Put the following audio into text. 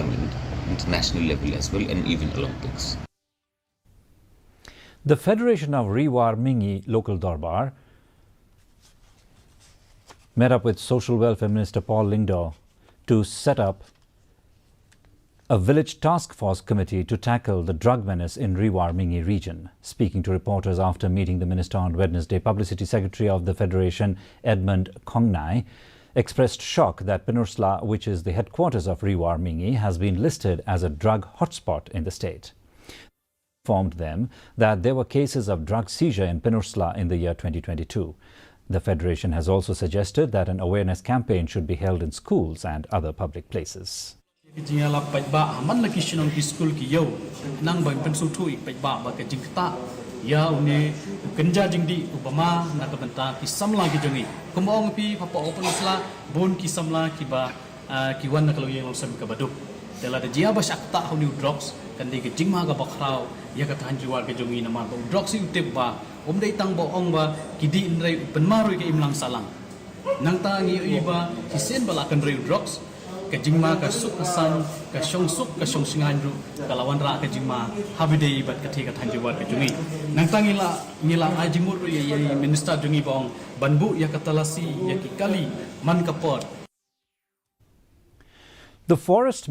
on international level as well, and even Olympics. The Federation of Rewar Mihngi local Dorbar met up with Social Welfare Minister Paul Lyngdoh to set up a village task force committee to tackle the drug menace in Rewar Mihngi region. Speaking to reporters after meeting the minister on Wednesday, Publicity Secretary of the Federation, Edmund Kongnai, expressed shock that Peninsula, which is the headquarters of Rewar Mihngi, has been listed as a drug hotspot in the state. Informed them that there were cases of drug seizure in Peninsula in the year 2022. The Federation has also suggested that an awareness campaign should be held in schools and other public places. Kandi ke jingma ga bakrao ya ka tanji war ke jongi na ma ko drugs utep ba dei tang bo ong ba kidi inrai penmaru ke imlang salang nang ta ngi iba kisen bala kan rei drugs ke jingma ka suk san ka shong suk ka shong singan ru kalawan ra ke jingma habide ibat ka the ka tanji war ke jongi nang ta ngila ajimur ye minister jongi bong banbu ya ka talasi ya ki kali man ka pot. The forest